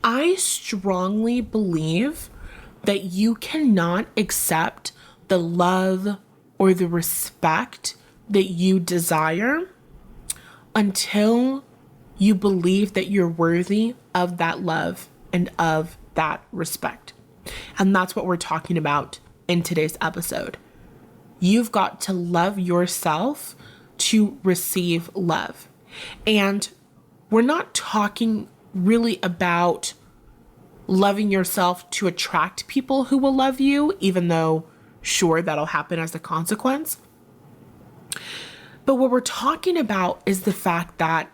I strongly believe that you cannot accept the love or the respect that you desire until you believe that you're worthy of that love and of that respect. And that's what we're talking about in today's episode. You've got to love yourself to receive love. And we're not talking really about loving yourself to attract people who will love you, even though, sure, that'll happen as a consequence. But what we're talking about is the fact that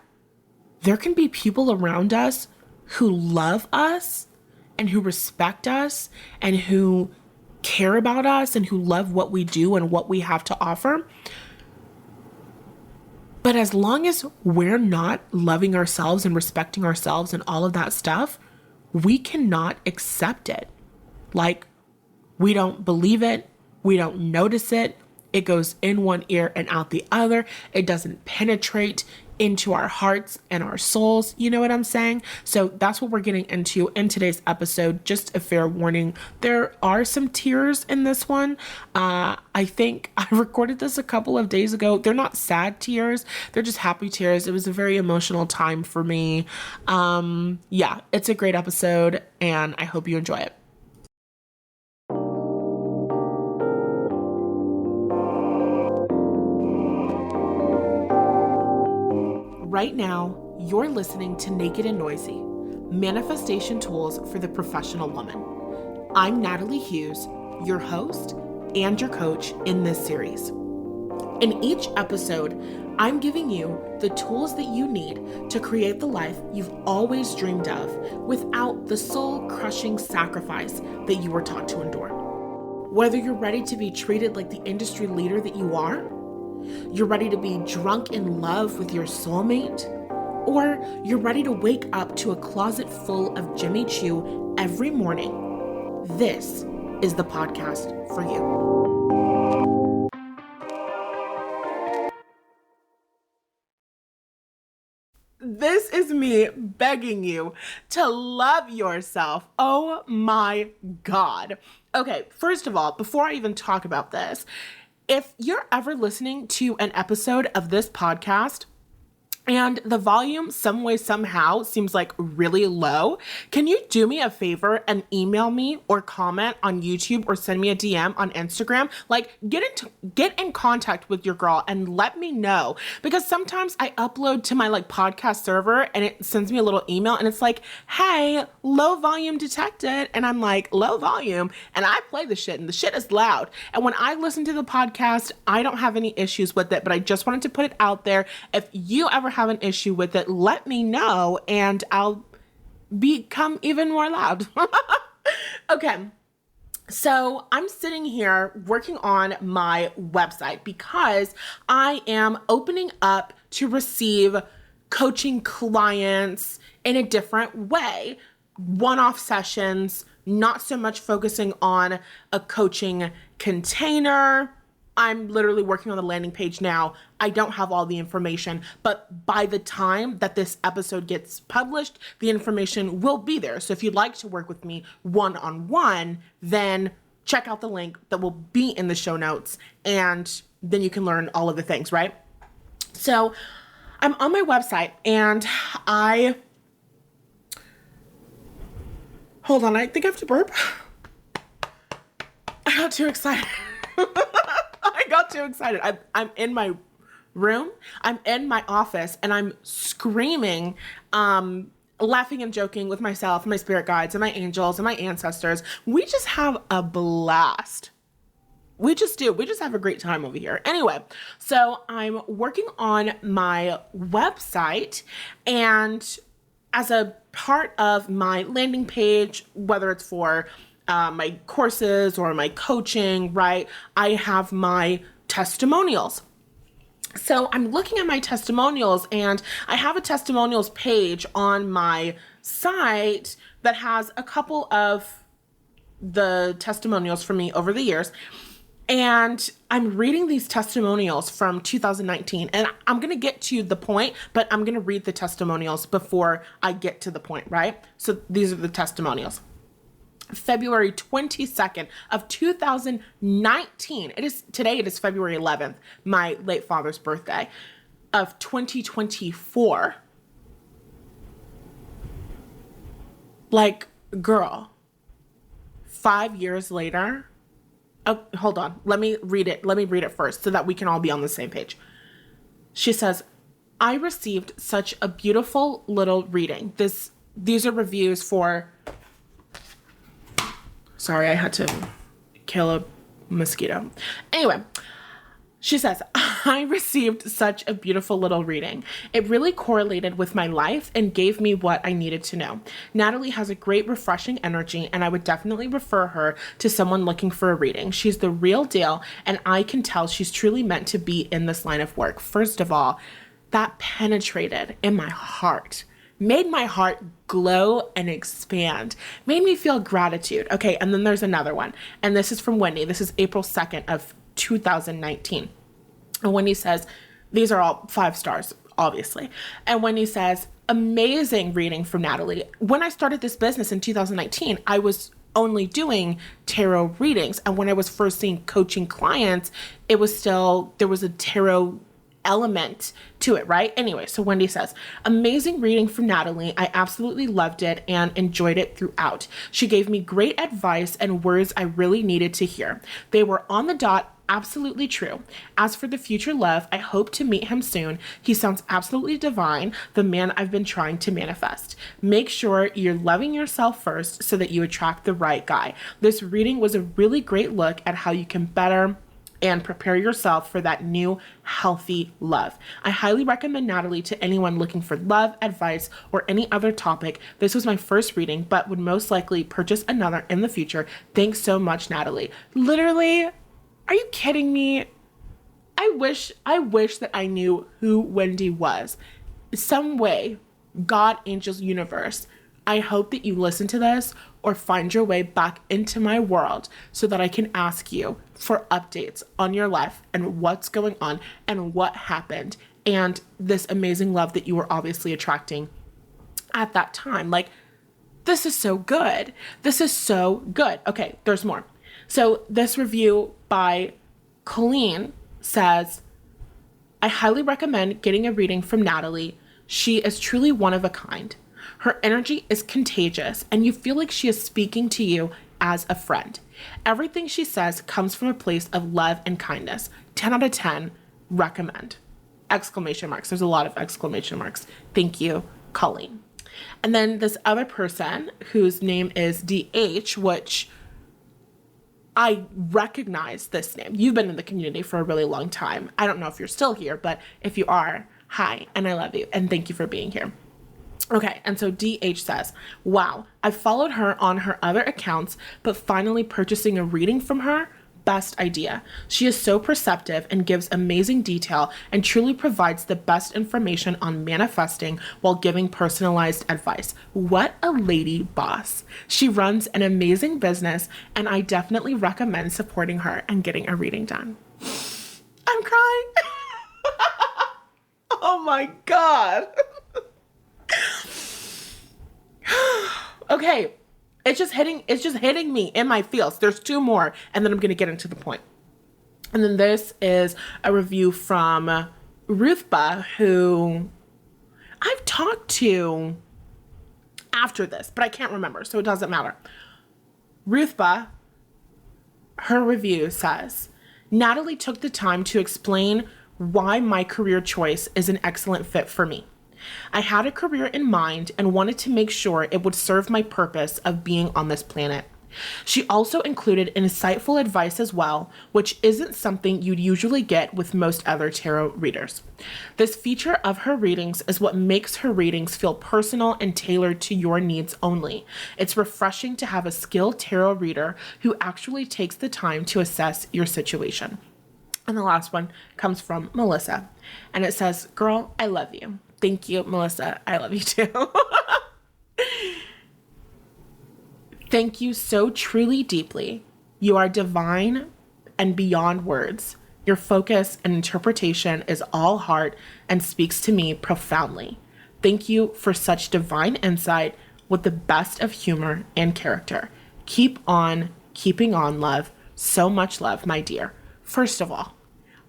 there can be people around us who love us and who respect us and who care about us and who love what we do and what we have to offer. But as long as we're not loving ourselves and respecting ourselves and all of that stuff, we cannot accept it. Like, we don't believe it. We don't notice it. It goes in one ear and out the other. It doesn't penetrate into our hearts and our souls. You know what I'm saying? So that's what we're getting into in today's episode. Just a fair warning. There are some tears in this one. I think I recorded this a couple of days ago. They're not sad tears. They're just happy tears. It was a very emotional time for me. Yeah, it's a great episode and I hope you enjoy it. Right now, you're listening to Naked and Noisy, Manifestation Tools for the Professional Woman. I'm Natalie Hughes, your host and your coach in this series. In each episode, I'm giving you the tools that you need to create the life you've always dreamed of without the soul-crushing sacrifice that you were taught to endure. Whether you're ready to be treated like the industry leader that you are, you're ready to be drunk in love with your soulmate, or you're ready to wake up to a closet full of Jimmy Choo every morning, this is the podcast for you. This is me begging you to love yourself. Oh my God. Okay, first of all, before I even talk about this, if you're ever listening to an episode of this podcast and the volume some way, somehow seems like really low, can you do me a favor and email me or comment on YouTube or send me a DM on Instagram? Like, get in contact with your girl and let me know, because sometimes I upload to my podcast server and it sends me a little email and it's like, hey, low volume detected. And I'm like, low volume. And I play the shit and the shit is loud. And when I listen to the podcast, I don't have any issues with it, but I just wanted to put it out there. If you ever have an issue with it, let me know and I'll become even more loud. Okay. So I'm sitting here working on my website because I am opening up to receive coaching clients in a different way. One-off sessions, not so much focusing on a coaching container. I'm literally working on the landing page now. I don't have all the information, but by the time that this episode gets published, the information will be there. So if you'd like to work with me one-on-one, then check out the link that will be in the show notes, and then you can learn all of the things, right? So I'm on my website and hold on, I think I have to burp. I got too excited. I got too excited. I'm in my room. I'm in my office and I'm screaming, laughing and joking with myself, my spirit guides and my angels and my ancestors. We just have a blast. We just do. We just have a great time over here. Anyway, so I'm working on my website, and as a part of my landing page, whether it's for my courses or my coaching, right, I have my testimonials. So I'm looking at my testimonials, and I have a testimonials page on my site that has a couple of the testimonials for me over the years. And I'm reading these testimonials from 2019, and I'm going to get to the point, but I'm going to read the testimonials before I get to the point, right? So these are the testimonials. February 22nd of 2019. Today it is February 11th, my late father's birthday of 2024. Like, girl, 5 years later. Oh, hold on. Let me read it first so that we can all be on the same page. She says, I received such a beautiful little reading. These are reviews for... Sorry, I had to kill a mosquito. Anyway, she says, I received such a beautiful little reading. It really correlated with my life and gave me what I needed to know. Natalie has a great, refreshing energy, and I would definitely refer her to someone looking for a reading. She's the real deal, and I can tell she's truly meant to be in this line of work. First of all, that penetrated in my heart. Made my heart glow and expand, made me feel gratitude. Okay, and then there's another one, and this is from Wendy. This is April 2nd of 2019. And Wendy says, these are all 5 stars, obviously. And Wendy says, amazing reading from Natalie. When I started this business in 2019, I was only doing tarot readings. And when I was first seeing coaching clients, there was a tarot element to it, right? Anyway, so Wendy says, amazing reading from Natalie. I absolutely loved it and enjoyed it throughout. She gave me great advice and words I really needed to hear. They were on the dot, absolutely true. As for the future love, I hope to meet him soon. He sounds absolutely divine, the man I've been trying to manifest. Make sure you're loving yourself first so that you attract the right guy. This reading was a really great look at how you can better and prepare yourself for that new, healthy love. I highly recommend Natalie to anyone looking for love, advice, or any other topic. This was my first reading, but would most likely purchase another in the future. Thanks so much, Natalie. Literally, are you kidding me? I wish that I knew who Wendy was. Some way, God, angels, universe, I hope that you listen to this or find your way back into my world so that I can ask you for updates on your life and what's going on and what happened and this amazing love that you were obviously attracting at that time. Like, this is so good. This is so good. Okay, there's more. So this review by Colleen says, I highly recommend getting a reading from Natalie. She is truly one of a kind. Her energy is contagious, and you feel like she is speaking to you as a friend. Everything she says comes from a place of love and kindness. 10 out of 10, recommend. Exclamation marks. There's a lot of exclamation marks. Thank you, Colleen. And then this other person whose name is DH, which I recognize this name. You've been in the community for a really long time. I don't know if you're still here, but if you are, hi, and I love you, and thank you for being here. Okay, and so DH says, wow, I followed her on her other accounts, but finally purchasing a reading from her, best idea. She is so perceptive and gives amazing detail and truly provides the best information on manifesting while giving personalized advice. What a lady boss. She runs an amazing business, and I definitely recommend supporting her and getting a reading done. I'm crying. Oh my God. Okay, it's just hitting me in my feels. There's 2 more, and then I'm gonna get into the point. And then this is a review from Ruthba, who I've talked to after this, but I can't remember, so it doesn't matter. Ruthba, her review says, Natalie took the time to explain why my career choice is an excellent fit for me. I had a career in mind and wanted to make sure it would serve my purpose of being on this planet. She also included insightful advice as well, which isn't something you'd usually get with most other tarot readers. This feature of her readings is what makes her readings feel personal and tailored to your needs only. It's refreshing to have a skilled tarot reader who actually takes the time to assess your situation. And the last one comes from Melissa, and it says, girl, I love you. Thank you, Melissa. I love you too. Thank you so truly deeply. You are divine. and beyond words. Your focus and interpretation is all heart and speaks to me profoundly. Thank you for such divine insight with the best of humor and character. Keep on keeping on, love. So much love, my dear. First of all,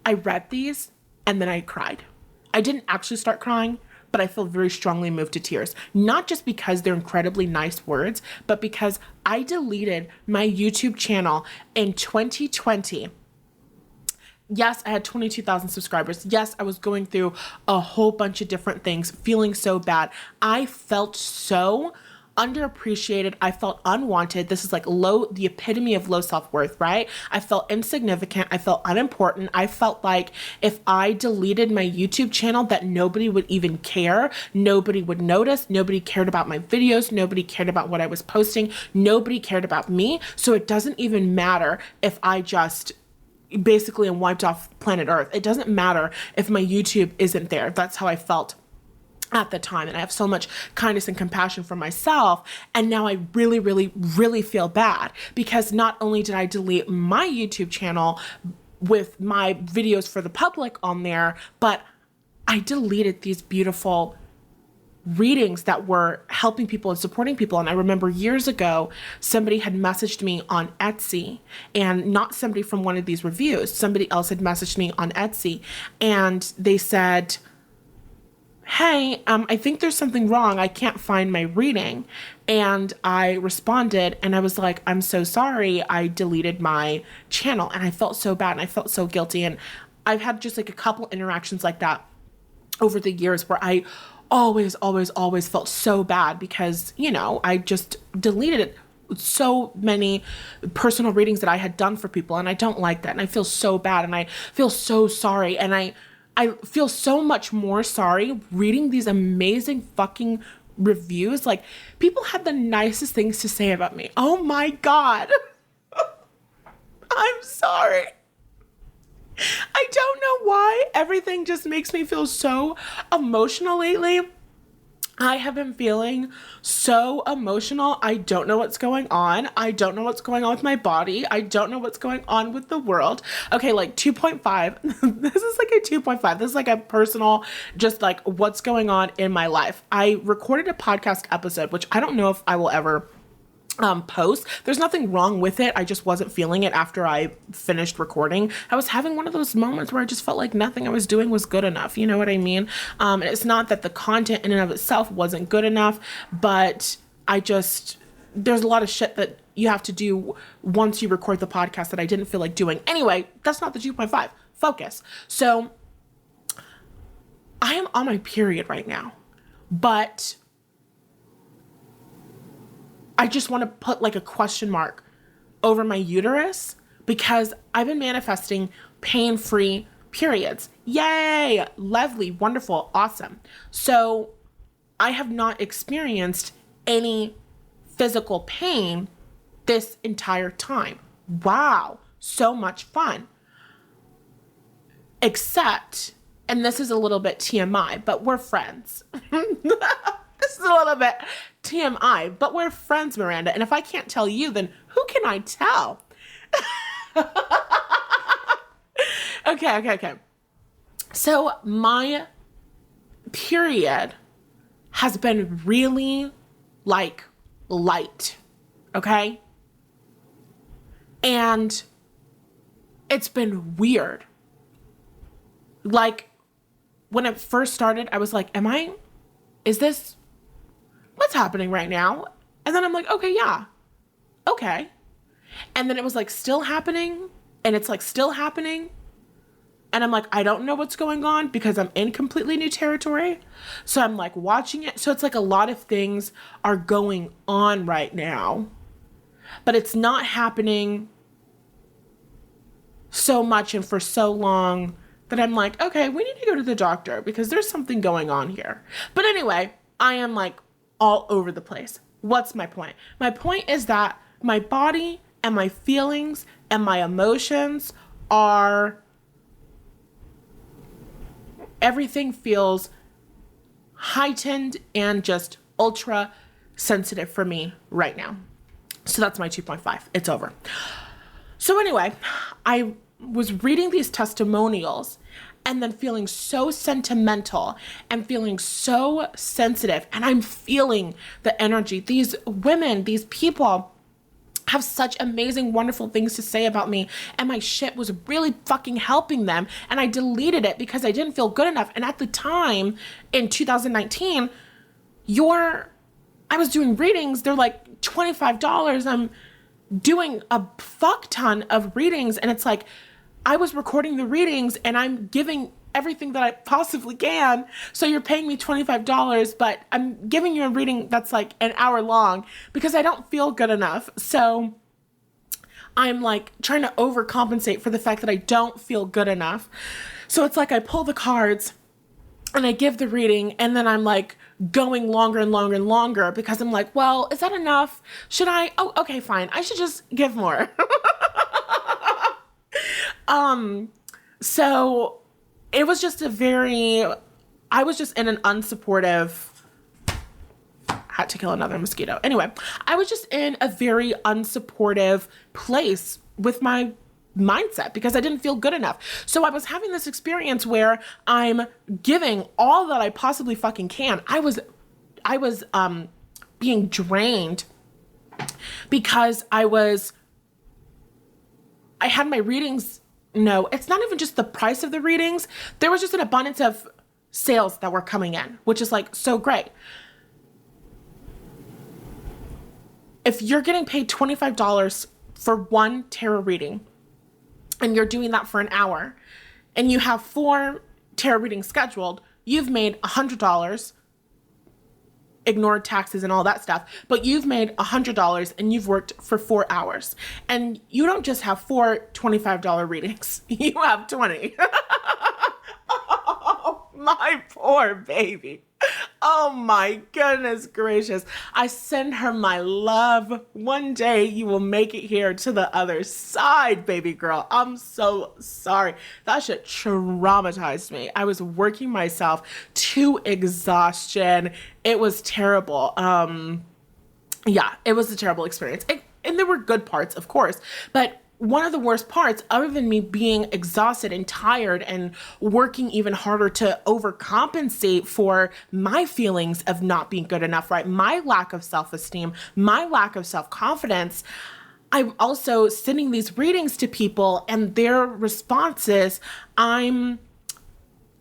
I read these and then I cried. I didn't actually start crying, but I feel very strongly moved to tears. Not just because they're incredibly nice words, but because I deleted my YouTube channel in 2020. Yes, I had 22,000 subscribers. Yes, I was going through a whole bunch of different things, feeling so bad. I felt so underappreciated. I felt unwanted. This is like the epitome of low self-worth, right? I felt insignificant. I felt unimportant. I felt like if I deleted my YouTube channel that nobody would even care. Nobody would notice. Nobody cared about my videos. Nobody cared about what I was posting. Nobody cared about me. So it doesn't even matter if I just basically am wiped off planet Earth. It doesn't matter if my YouTube isn't there. That's how I felt at the time. And I have so much kindness and compassion for myself. And now I really, really, really feel bad because not only did I delete my YouTube channel with my videos for the public on there, but I deleted these beautiful readings that were helping people and supporting people. And I remember years ago, somebody had messaged me on Etsy, and not somebody from one of these reviews, somebody else had messaged me on Etsy, and they said, hey, I think there's something wrong. I can't find my reading. And I responded and I was like, I'm so sorry. I deleted my channel. And I felt so bad and I felt so guilty. And I've had just like a couple interactions like that over the years where I always felt so bad because, you know, I just deleted it. So many personal readings that I had done for people. And I don't like that. And I feel so bad and I feel so sorry. And I feel so much more sorry reading these amazing fucking reviews. Like, people had the nicest things to say about me. Oh my God. I'm sorry. I don't know why everything just makes me feel so emotional lately. I have been feeling so emotional. I don't know what's going on. I don't know what's going on with my body. I don't know what's going on with the world. Okay, like 2.5. This is like a 2.5. This is like a personal, just like what's going on in my life. I recorded a podcast episode, which I don't know if I will ever post. There's nothing wrong with it. I just wasn't feeling it after I finished recording. I was having one of those moments where I just felt like nothing I was doing was good enough. You know what I mean? And it's not that the content in and of itself wasn't good enough, but there's a lot of shit that you have to do once you record the podcast that I didn't feel like doing. Anyway, that's not the 2.5. Focus. So I am on my period right now, but I just want to put like a question mark over my uterus because I've been manifesting pain-free periods. Yay! Lovely, wonderful, awesome. So I have not experienced any physical pain this entire time. Wow, so much fun. Except, and this is a little bit TMI, but we're friends. This is a little bit TMI, but we're friends, Miranda. And if I can't tell you, then who can I tell? Okay. So my period has been really like light, okay? And it's been weird. Like, when it first started, I was like, is this what's happening right now? And then I'm like, okay, yeah. Okay. And then it was like still happening, and it's like still happening. And I'm like, I don't know what's going on because I'm in completely new territory. So I'm like watching it. So it's like a lot of things are going on right now, but it's not happening so much and for so long that I'm like, okay, we need to go to the doctor because there's something going on here. But anyway, I am like all over the place. What's my point? My point is that my body and my feelings and my emotions everything feels heightened and just ultra sensitive for me right now. So that's my 2.5. It's over. So anyway, I was reading these testimonials and then feeling so sentimental and feeling so sensitive. And I'm feeling the energy. These women, these people have such amazing, wonderful things to say about me. And my shit was really fucking helping them. And I deleted it because I didn't feel good enough. And at the time in 2019, I was doing readings. They're like $25. I'm doing a fuck ton of readings. And it's like, I was recording the readings and I'm giving everything that I possibly can. So you're paying me $25, but I'm giving you a reading that's like an hour long because I don't feel good enough. So I'm like trying to overcompensate for the fact that I don't feel good enough. So it's like I pull the cards and I give the reading and then I'm like going longer and longer and longer because I'm like, well, is that enough? Should I? Oh, okay, fine. I should just give more. So it was just I was just in an unsupportive, had to kill another mosquito. Anyway, I was just in a very unsupportive place with my mindset because I didn't feel good enough. So I was having this experience where I'm giving all that I possibly fucking can. I was being drained because I had my readings. No, it's not even just the price of the readings. There was just an abundance of sales that were coming in, which is like so great. If you're getting paid $25 for one tarot reading and you're doing that for an hour and you have 4 tarot readings scheduled, you've made $100, ignore taxes and all that stuff, but you've made $100 and you've worked for 4 hours. And you don't just have 4 $25 readings, you have 20. Oh, my poor baby. Oh my goodness gracious. I send her my love. One day you will make it here to the other side, baby girl. I'm so sorry. That shit traumatized me. I was working myself to exhaustion. It was terrible. Yeah, it was a terrible experience. And there were good parts, of course, but one of the worst parts, other than me being exhausted and tired and working even harder to overcompensate for my feelings of not being good enough, right? My lack of self-esteem, my lack of self-confidence. I'm also sending these readings to people and their responses, I'm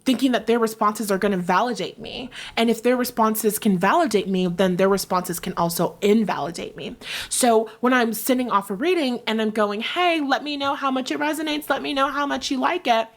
thinking that their responses are going to validate me. And if their responses can validate me, then their responses can also invalidate me. So when I'm sending off a reading and I'm going, hey, let me know how much it resonates, let me know how much you like it.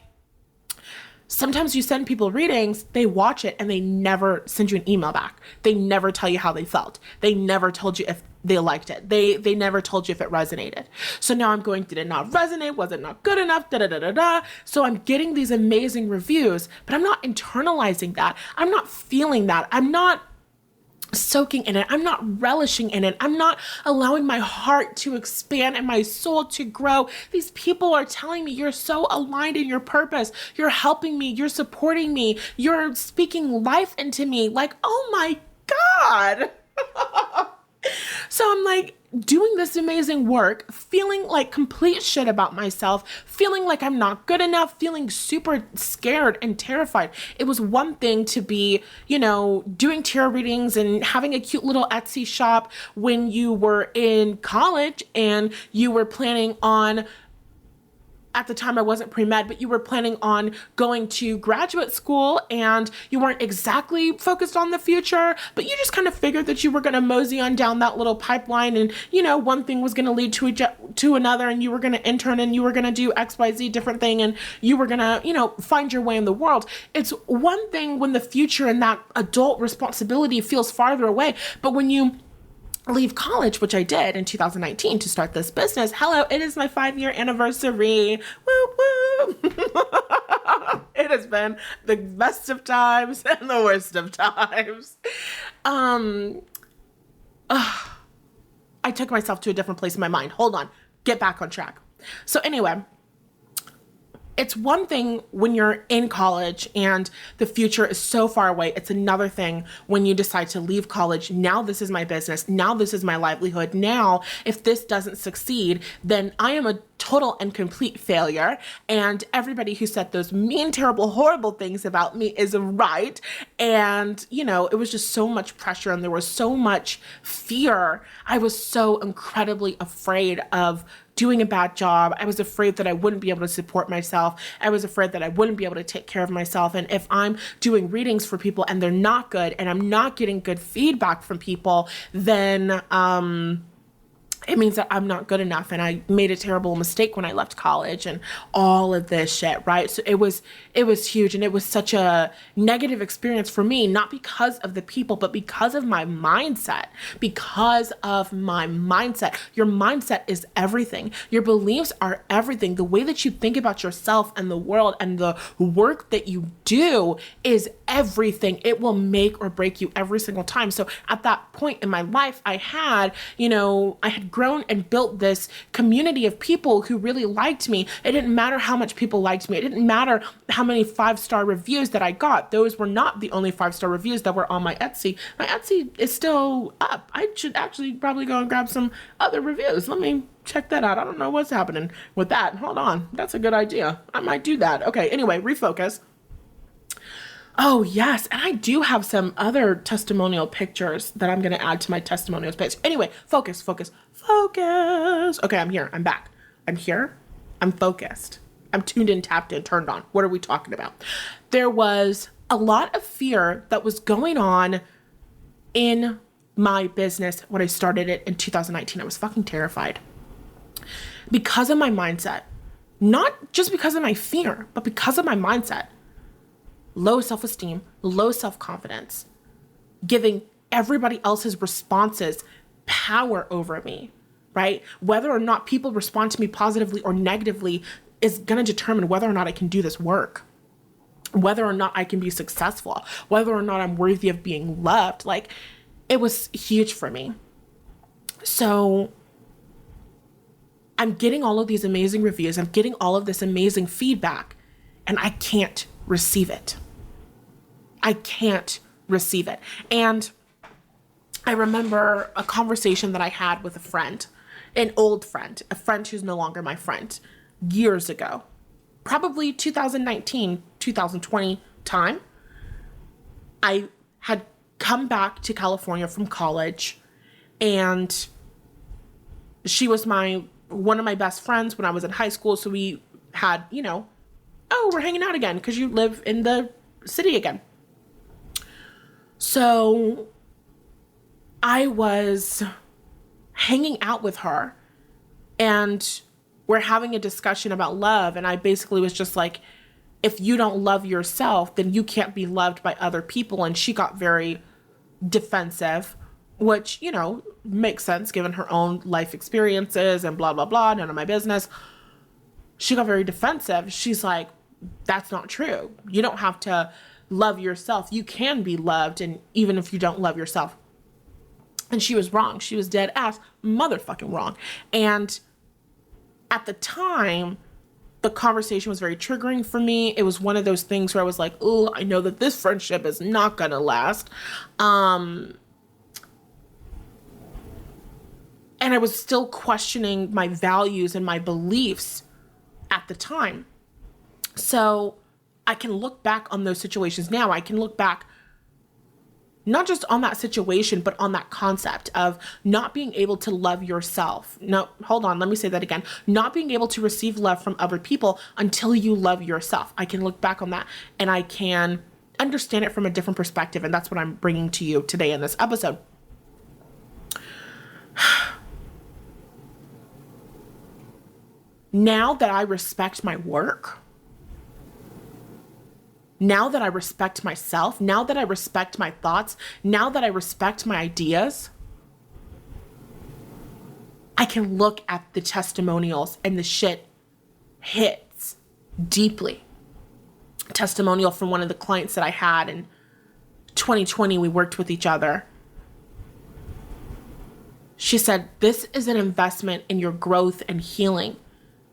Sometimes you send people readings, they watch it and they never send you an email back. They never tell you how they felt. They never told you if they liked it. They never told you if it resonated. So now I'm going, did it not resonate? Was it not good enough? Da da da da da. So I'm getting these amazing reviews, but I'm not internalizing that. I'm not feeling that. I'm not soaking in it. I'm not relishing in it. I'm not allowing my heart to expand and my soul to grow. These people are telling me you're so aligned in your purpose. You're helping me. You're supporting me. You're speaking life into me. Like, oh my God. So I'm like doing this amazing work, feeling like complete shit about myself, feeling like I'm not good enough, feeling super scared and terrified. It was one thing to be, doing tarot readings and having a cute little Etsy shop when you were in college and you were planning on, at the time I wasn't pre-med, but you were planning on going to graduate school and you weren't exactly focused on the future, but you just kind of figured that you were going to mosey on down that little pipeline and, one thing was going to lead to another and you were going to intern and you were going to do XYZ different thing and you were going to, find your way in the world. It's one thing when the future and that adult responsibility feels farther away, but when you leave college, which I did in 2019 to start this business. Hello, it is my 5-year anniversary. Woo woo. It has been the best of times and the worst of times. I took myself to a different place in my mind. Hold on. Get back on track. So anyway, it's one thing when you're in college and the future is so far away. It's another thing when you decide to leave college. Now this is my business. Now this is my livelihood. Now, if this doesn't succeed, then I am a total and complete failure. And everybody who said those mean, terrible, horrible things about me is right. And, you know, it was just so much pressure and there was so much fear. I was so incredibly afraid of doing a bad job. I was afraid that I wouldn't be able to support myself. I was afraid that I wouldn't be able to take care of myself. And if I'm doing readings for people and they're not good and I'm not getting good feedback from people, then it means that I'm not good enough and I made a terrible mistake when I left college and all of this shit, right? So it was huge, and it was such a negative experience for me, not because of the people, but because of my mindset. Because of my mindset. Your mindset is everything. Your beliefs are everything. The way that you think about yourself and the world and the work that you do is everything. It will make or break you every single time. So at that point in my life, I had grown and built this community of people who really liked me. It didn't matter how much people liked me. It didn't matter how many 5-star reviews that I got. Those were not the only 5-star reviews that were on my Etsy. My Etsy is still up. I should actually probably go and grab some other reviews. Let me check that out. I don't know what's happening with that. Hold on. That's a good idea. I might do that. Okay, anyway, refocus. Oh, yes. And I do have some other testimonial pictures that I'm going to add to my testimonials page. Anyway, focus. Okay, I'm here. I'm back. I'm here. I'm focused. I'm tuned in, tapped in, turned on. What are we talking about? There was a lot of fear that was going on in my business when I started it in 2019. I was fucking terrified because of my mindset. Not just because of my fear, but because of my mindset. Low self-esteem, low self-confidence, giving everybody else's responses power over me, right? Whether or not people respond to me positively or negatively is going to determine whether or not I can do this work, whether or not I can be successful, whether or not I'm worthy of being loved. Like, it was huge for me. So I'm getting all of these amazing reviews. I'm getting all of this amazing feedback, and I can't receive it. I can't receive it. And I remember a conversation that I had with a friend, an old friend, a friend who's no longer my friend, years ago, probably 2019, 2020 time. I had come back to California from college, and she was one of my best friends when I was in high school. So we had, we're hanging out again because you live in the city again. So I was hanging out with her and we're having a discussion about love. And I basically was just like, if you don't love yourself, then you can't be loved by other people. And she got very defensive, which, makes sense given her own life experiences and blah, blah, blah. None of my business. She got very defensive. She's like, that's not true. You don't have to love yourself. You can be loved, and even if you don't love yourself. And she was wrong. She was dead ass motherfucking wrong. And at the time, the conversation was very triggering for me. It was one of those things where I was like, oh, I know that this friendship is not gonna last. And I was still questioning my values and my beliefs at the time. So I can look back on those situations now. I can look back not just on that situation, but on that concept of not being able to love yourself. No, hold on. Let me say that again. Not being able to receive love from other people until you love yourself. I can look back on that and I can understand it from a different perspective. And that's what I'm bringing to you today in this episode. Now that I respect my work, now that I respect myself, now that I respect my thoughts, now that I respect my ideas, I can look at the testimonials and the shit hits deeply. Testimonial from one of the clients that I had in 2020, we worked with each other. She said, this is an investment in your growth and healing.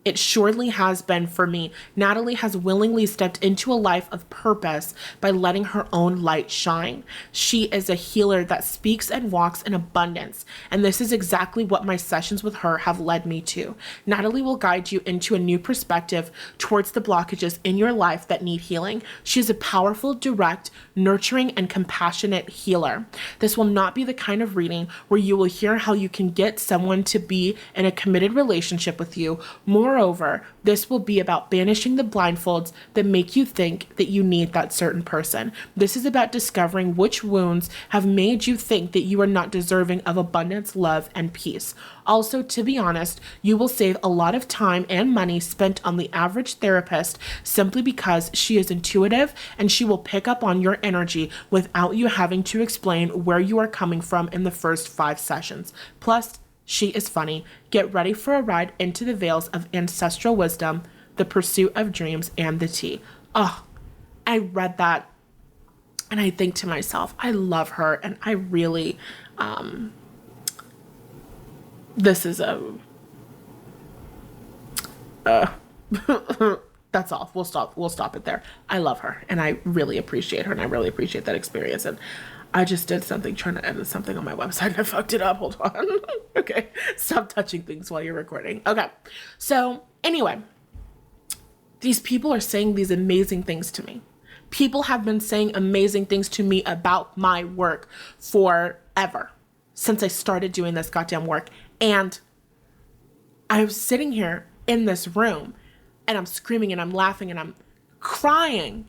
It surely has been for me. Natalie has willingly stepped into a life of purpose by letting her own light shine. She is a healer that speaks and walks in abundance, and this is exactly what my sessions with her have led me to. Natalie will guide you into a new perspective towards the blockages in your life that need healing. She is a powerful, direct, nurturing, and compassionate healer. This will not be the kind of reading where you will hear how you can get someone to be in a committed relationship with you. Moreover, this will be about banishing the blindfolds that make you think that you need that certain person. This is about discovering which wounds have made you think that you are not deserving of abundance, love, and peace. Also, to be honest, you will save a lot of time and money spent on the average therapist simply because she is intuitive and she will pick up on your energy without you having to explain where you are coming from in the first 5 sessions. Plus, she is funny. Get ready for a ride into the veils of ancestral wisdom, the pursuit of dreams, and the tea. Oh, I read that and I think to myself, I love her, and I really, this is a, that's all. We'll stop it there. I love her and I really appreciate her, and I really appreciate that experience. And I just did something trying to edit something on my website and I fucked it up. Hold on. Okay. Stop touching things while you're recording. Okay. So anyway, these people are saying these amazing things to me. People have been saying amazing things to me about my work forever, since I started doing this goddamn work. And I was sitting here in this room and I'm screaming and I'm laughing and I'm crying.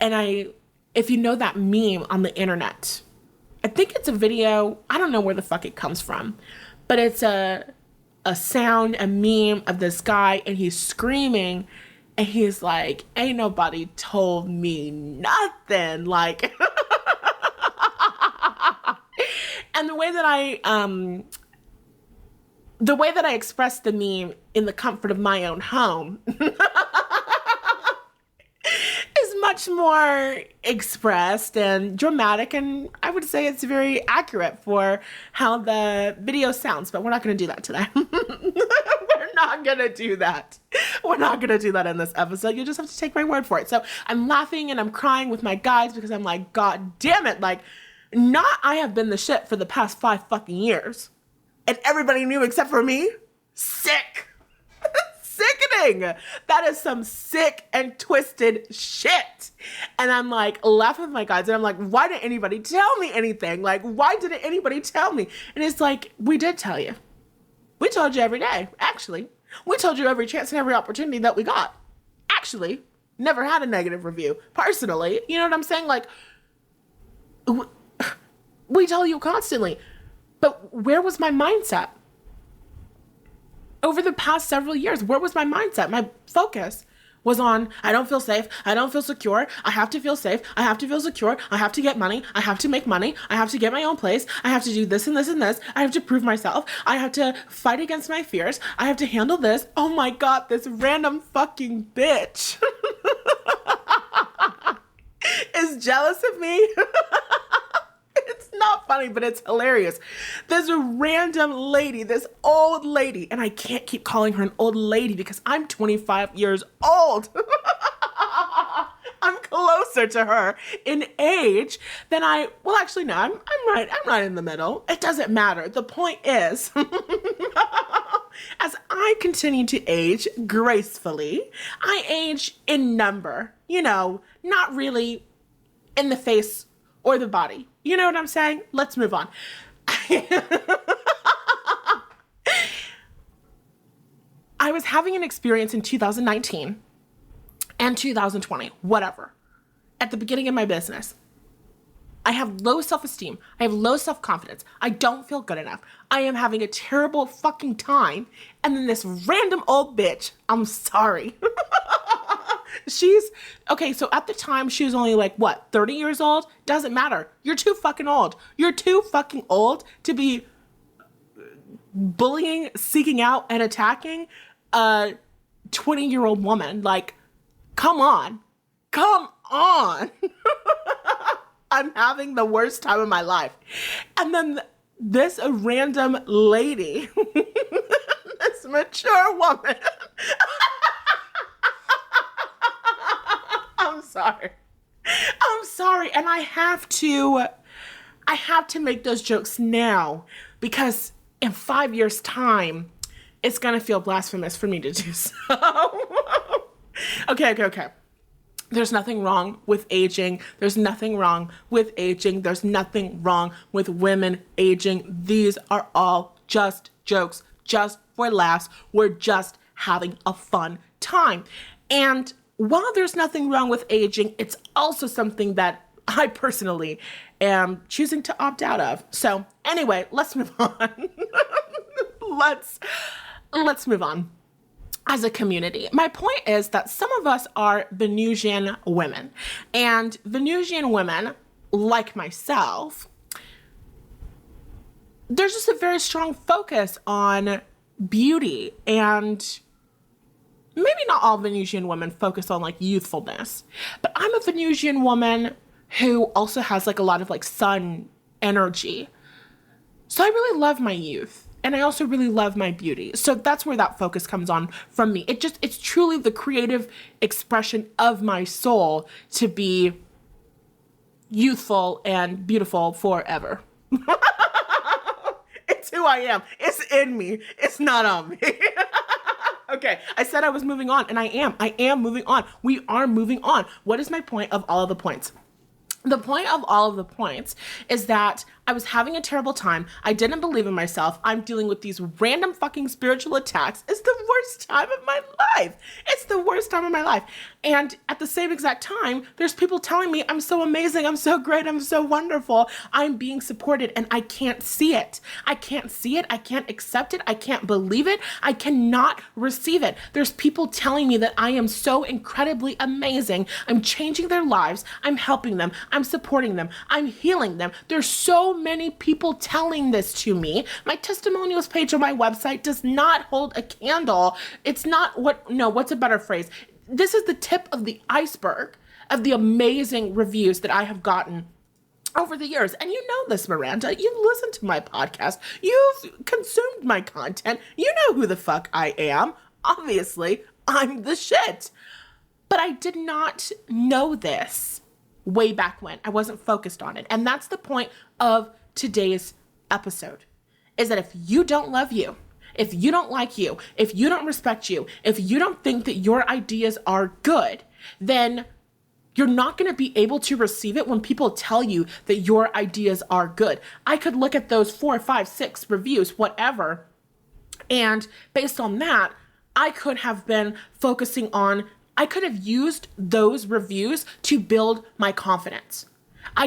And if you know that meme on the internet, I think it's a video, I don't know where the fuck it comes from, but it's a sound, a meme of this guy, and he's screaming and he's like, ain't nobody told me nothing. Like, and the way that I expressed the meme in the comfort of my own home is much more expressed and dramatic, and I would say it's very accurate for how the video sounds, but we're not going to do that today. We're not going to do that. We're not going to do that in this episode. You just have to take my word for it. So I'm laughing and I'm crying with my guides because I'm like, God damn it. Like, I have been the shit for the past 5 fucking years. And everybody knew except for me. Sick. Sickening. That is some sick and twisted shit. And I'm like laughing with my guides and I'm like, why didn't anybody tell me anything? Like, why didn't anybody tell me? And it's like, we did tell you. We told you every day, actually. We told you every chance and every opportunity that we got. Actually, never had a negative review. Personally, you know what I'm saying? Like, we tell you constantly. But where was my mindset? Over the past several years, where was my mindset? My focus was on, I don't feel safe. I don't feel secure. I have to feel safe. I have to feel secure. I have to get money. I have to make money. I have to get my own place. I have to do this and this and this. I have to prove myself. I have to fight against my fears. I have to handle this. Oh my God, this random fucking bitch is jealous of me. It's not funny, but it's hilarious. There's a random lady, this old lady, and I can't keep calling her an old lady because I'm 25 years old. I'm closer to her in age than well, actually, no, I'm right in the middle. It doesn't matter. The point is, as I continue to age gracefully, I age in number, not really in the face or the body. You know what I'm saying? Let's move on. I was having an experience in 2019 and 2020, whatever, at the beginning of my business. I have low self-esteem. I have low self-confidence. I don't feel good enough. I am having a terrible fucking time. And then this random old bitch, I'm sorry. Okay, so at the time, she was only like, 30 years old? Doesn't matter. You're too fucking old. You're too fucking old to be bullying, seeking out, and attacking a 20-year-old woman. Like, come on. Come on. I'm having the worst time of my life. And then this random lady, this mature woman. I'm sorry. I'm sorry. And I have to make those jokes now because in 5 years' time, it's going to feel blasphemous for me to do so. Okay. There's nothing wrong with aging. There's nothing wrong with aging. There's nothing wrong with women aging. These are all just jokes, just for laughs. We're just having a fun time. And while there's nothing wrong with aging, it's also something that I personally am choosing to opt out of. So anyway, let's move on. Let's move on. As a community, my point is that some of us are Venusian women, and Venusian women, like myself, there's just a very strong focus on beauty, and maybe not all Venusian women focus on like youthfulness, but I'm a Venusian woman who also has like a lot of like sun energy. So I really love my youth. And I also really love my beauty. So that's where that focus comes on from me. It's truly the creative expression of my soul to be youthful and beautiful forever. It's who I am. It's in me. It's not on me. Okay, I said I was moving on, and I am moving on. We are moving on. What is my point of all of the points? The point of all of the points is that I was having a terrible time. I didn't believe in myself. I'm dealing with these random fucking spiritual attacks. It's the worst time of my life. It's the worst time of my life. And at the same exact time, there's people telling me I'm so amazing, I'm so great, I'm so wonderful. I'm being supported and I can't see it. I can't see it. I can't accept it. I can't believe it. I cannot receive it. There's people telling me that I am so incredibly amazing. I'm changing their lives. I'm helping them. I'm supporting them. I'm healing them. There's so many people telling this to me. My testimonials page on my website does not hold a candle. It's not what's a better phrase? This is the tip of the iceberg of the amazing reviews that I have gotten over the years. And you know this, Miranda. You've listened to my podcast. You've consumed my content. You know who the fuck I am. Obviously, I'm the shit. But I did not know this way back when. I wasn't focused on it. And that's the point of today's episode, is that if you don't love you, if you don't like you, if you don't respect you, if you don't think that your ideas are good, then you're not going to be able to receive it when people tell you that your ideas are good. I could look at those 4, 5, 6 reviews, whatever, and based on that, I could have used those reviews to build my confidence. I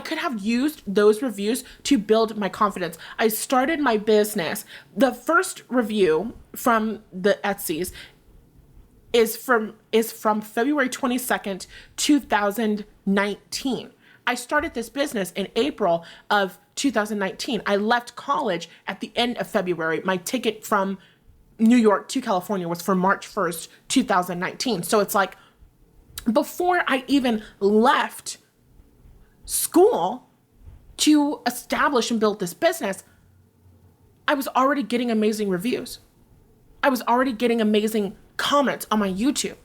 started my business. The first review from the Etsy's is from February 22nd, 2019. I started this business in April of 2019. I left college at the end of February. My ticket from New York to California was for March 1st, 2019. So it's like before I even left school to establish and build this business, I was already getting amazing reviews. I was already getting amazing comments on my YouTube.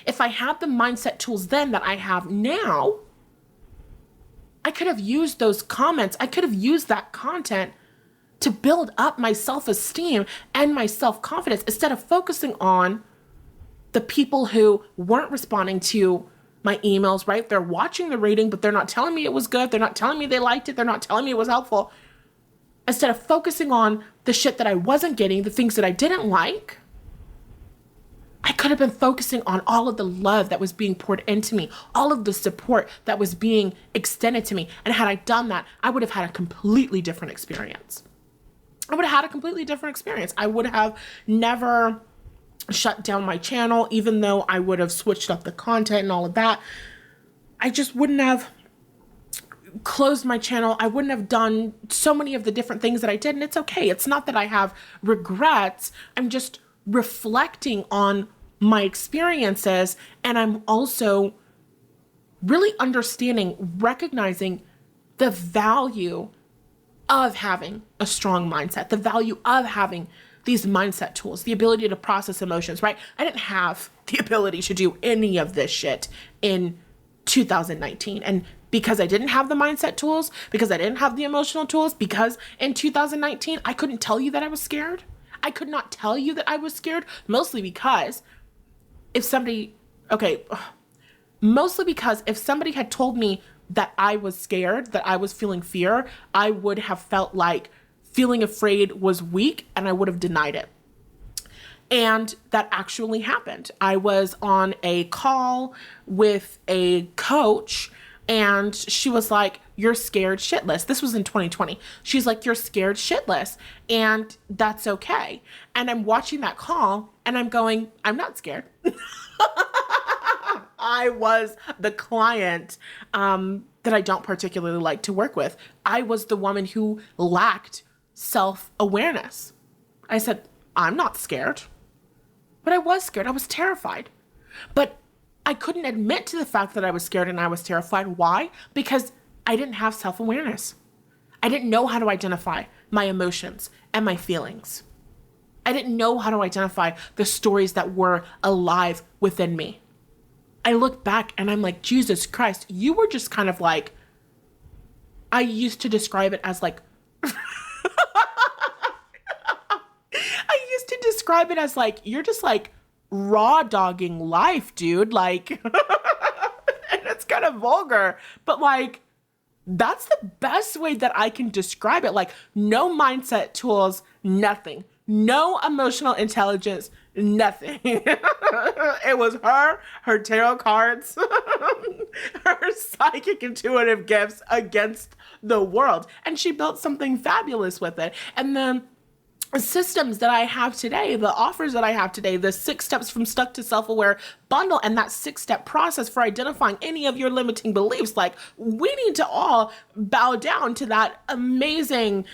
If I had the mindset tools then that I have now, I could have used those comments. I could have used that content to build up my self-esteem and my self-confidence instead of focusing on the people who weren't responding to my emails, right? They're watching the rating, but they're not telling me it was good. They're not telling me they liked it. They're not telling me it was helpful. Instead of focusing on the shit that I wasn't getting, the things that I didn't like, I could have been focusing on all of the love that was being poured into me, all of the support that was being extended to me. And had I done that, I would have had a completely different experience. I would have never shut down my channel, even though I would have switched up the content and all of that. I just wouldn't have closed my channel. I wouldn't have done so many of the different things that I did. And it's okay. It's not that I have regrets. I'm just reflecting on my experiences. And I'm also really recognizing the value of having a strong mindset, the value of having these mindset tools, the ability to process emotions, right? I didn't have the ability to do any of this shit in 2019. And because I didn't have the mindset tools, because I didn't have the emotional tools, because in 2019, I couldn't tell you that I was scared. I could not tell you that I was scared, mostly because if somebody had told me that I was scared, that I was feeling fear, I would have felt like feeling afraid was weak and I would have denied it. And that actually happened. I was on a call with a coach and she was like, "You're scared shitless." This was in 2020. She's like, "You're scared shitless and that's okay." And I'm watching that call and I'm going, I'm not scared. I was the client that I don't particularly like to work with. I was the woman who lacked self-awareness. I said, I'm not scared. But I was scared. I was terrified. But I couldn't admit to the fact that I was scared and I was terrified. Why? Because I didn't have self-awareness. I didn't know how to identify my emotions and my feelings. I didn't know how to identify the stories that were alive within me. I look back and I'm like, Jesus Christ, you were just kind of like, I used to describe it as like, you're just like raw dogging life, dude. Like, and it's kind of vulgar, but like, that's the best way that I can describe it. Like, no mindset tools, nothing. No emotional intelligence, nothing. It was her tarot cards, her psychic intuitive gifts against the world. And she built something fabulous with it. And then systems that I have today, the offers that I have today, the 6 steps from stuck to self-aware bundle, and that 6-step process for identifying any of your limiting beliefs. Like, we need to all bow down to that amazing,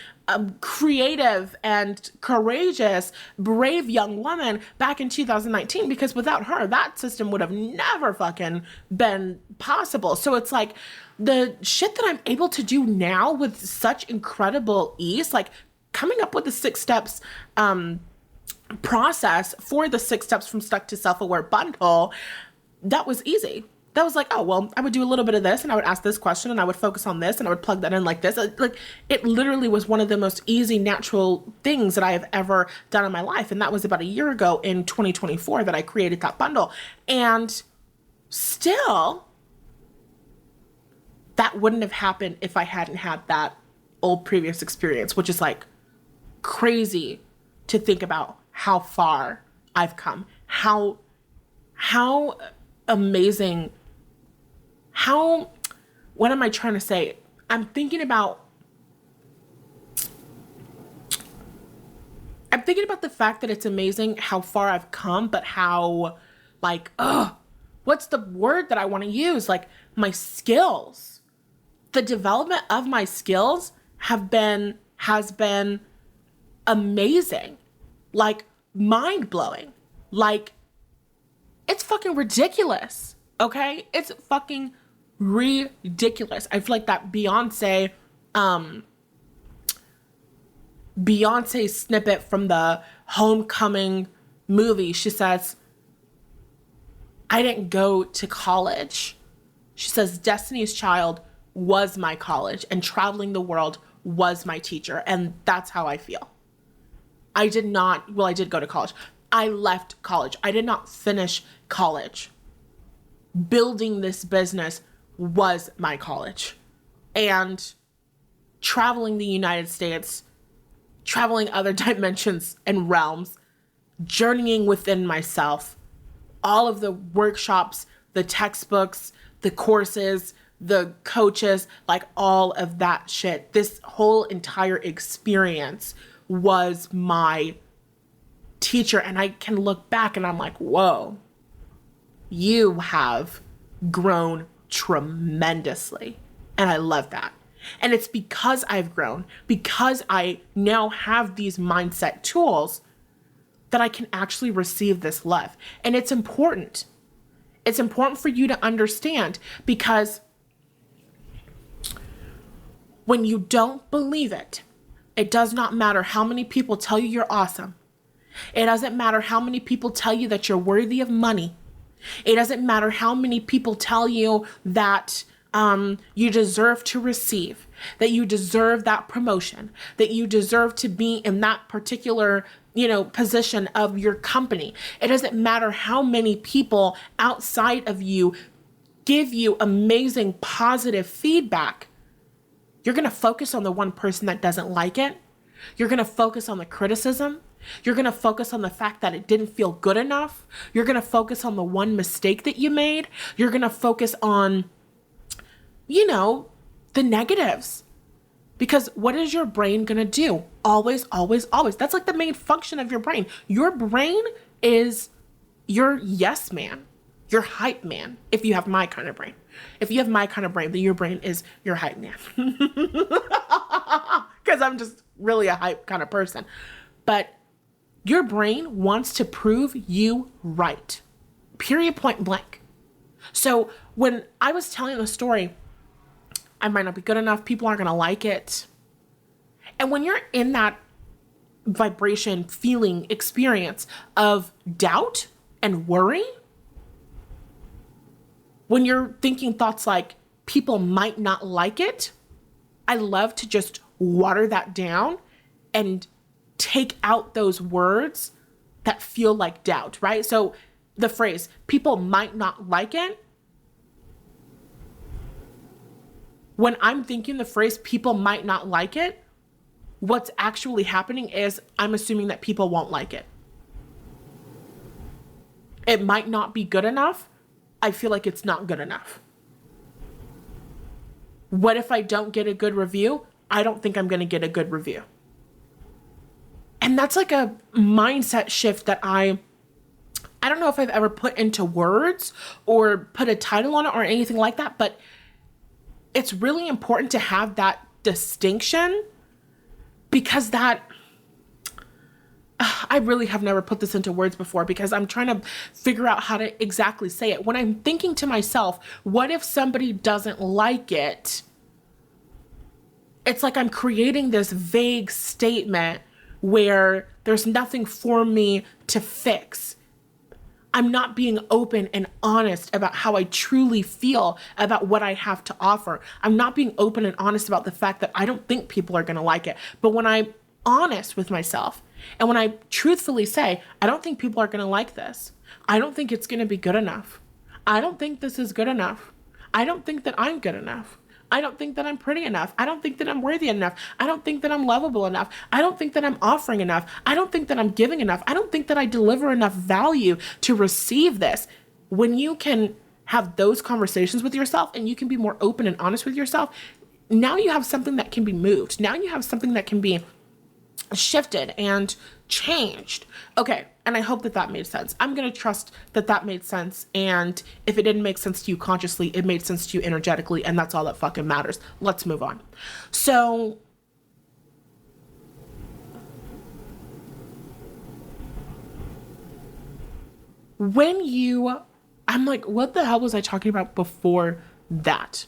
creative and courageous, brave young woman back in 2019, because without her, that system would have never fucking been possible. So it's like the shit that I'm able to do now with such incredible ease, like coming up with the 6 steps process for the 6 steps from stuck to self-aware bundle, that was easy. That was like, oh, well, I would do a little bit of this and I would ask this question and I would focus on this and I would plug that in like this. Like, it literally was one of the most easy, natural things that I have ever done in my life. And that was about a year ago in 2024 that I created that bundle. And still, that wouldn't have happened if I hadn't had that old previous experience, which is like crazy to think about how far I've come, how amazing, what am I trying to say? I'm thinking about the fact that it's amazing how far I've come, but how, like, what's the word that I want to use? Like, my skills, the development of my skills has been amazing, like mind-blowing. Like, it's fucking ridiculous, okay? It's fucking ridiculous. I feel like that Beyonce snippet from the Homecoming movie, she says, I didn't go to college. She says, Destiny's Child was my college and traveling the world was my teacher. And that's how I feel. I did go to college. I left college. I did not finish college. Building this business was my college. And traveling the United States, traveling other dimensions and realms, journeying within myself, all of the workshops, the textbooks, the courses, the coaches, like all of that shit. This whole entire experience was my teacher. And I can look back and I'm like, whoa, you have grown tremendously. And I love that. And it's because I've grown, because I now have these mindset tools, that I can actually receive this love. And it's important. It's important for you to understand, because when you don't believe it, it does not matter how many people tell you you're awesome. It doesn't matter how many people tell you that you're worthy of money. It doesn't matter how many people tell you that you deserve to receive, that you deserve that promotion, that you deserve to be in that particular, position of your company. It doesn't matter how many people outside of you give you amazing positive feedback. You're going to focus on the one person that doesn't like it. You're going to focus on the criticism. You're going to focus on the fact that it didn't feel good enough. You're going to focus on the one mistake that you made. You're going to focus on, the negatives. Because what is your brain going to do? Always, always, always. That's like the main function of your brain. Your brain is your yes man, your hype man, if you have my kind of brain. If you have my kind of brain, then your brain is your hype man. Because I'm just really a hype kind of person. But your brain wants to prove you right. Period, point blank. So when I was telling the story, I might not be good enough. People aren't going to like it. And when you're in that vibration, feeling, experience of doubt and worry, when you're thinking thoughts like people might not like it, I love to just water that down and take out those words that feel like doubt, right? So the phrase, people might not like it. When I'm thinking the phrase, people might not like it, what's actually happening is I'm assuming that people won't like it. It might not be good enough. I feel like it's not good enough. What if I don't get a good review? I don't think I'm going to get a good review. And that's like a mindset shift that I don't know if I've ever put into words or put a title on it or anything like that, but it's really important to have that distinction because I really have never put this into words before because I'm trying to figure out how to exactly say it. When I'm thinking to myself, what if somebody doesn't like it? It's like I'm creating this vague statement where there's nothing for me to fix. I'm not being open and honest about how I truly feel about what I have to offer. I'm not being open and honest about the fact that I don't think people are going to like it. But when I'm honest with myself and when I truthfully say, I don't think people are going to like this. I don't think it's going to be good enough. I don't think this is good enough. I don't think that I'm good enough. I don't think that I'm pretty enough. I don't think that I'm worthy enough. I don't think that I'm lovable enough. I don't think that I'm offering enough. I don't think that I'm giving enough. I don't think that I deliver enough value to receive this. When you can have those conversations with yourself and you can be more open and honest with yourself, now you have something that can be moved. Now you have something that can be shifted and changed. Okay, and I hope that that made sense. I'm going to trust that that made sense, and if it didn't make sense to you consciously, it made sense to you energetically, and that's all that fucking matters. Let's move on. So I'm like, what the hell was I talking about before that?